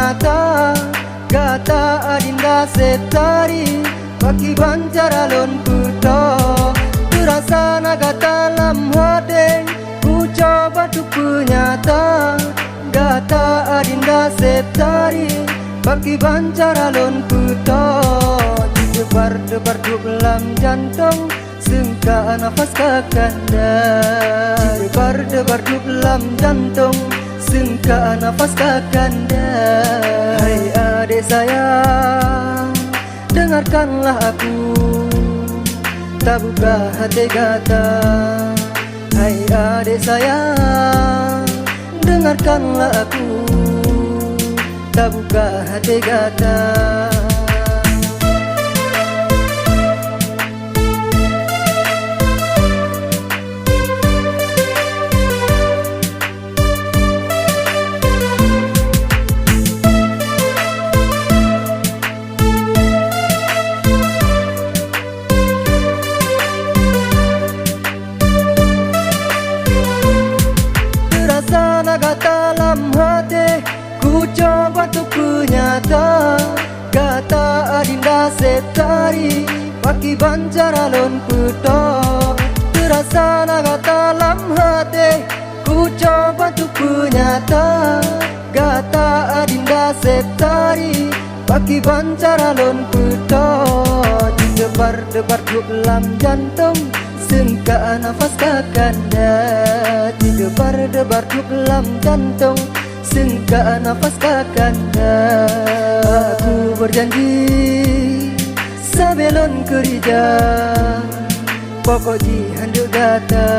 nyata. Gata adinda septari baki bancara lon puto. Terasa naga dalam hati ku coba tu nyata. Gata adinda septari baki bancara lon puto. Debar-debar dalam jantung sengka nafas kakanda. Debar-debar dalam jantung sengka nafas kakanda. Hai adik sayang, dengarkanlah aku, tak buka hati gata. Hai adik sayang, dengarkanlah aku, tak buka hati gata. Naga dalam hati ku coba untuk nyata. Gata adinda septari baki bancara lon puto. Terasa naga dalam hati ku coba untuk nyata. Gata adinda septari baki bancara lon puto. Debar-debar dalam jantung sengka nafas kakanda. Debar-debar dalam jantung sengka nafas kakanda. Aku berjanji sebelum kerja pokok ji handuk gata.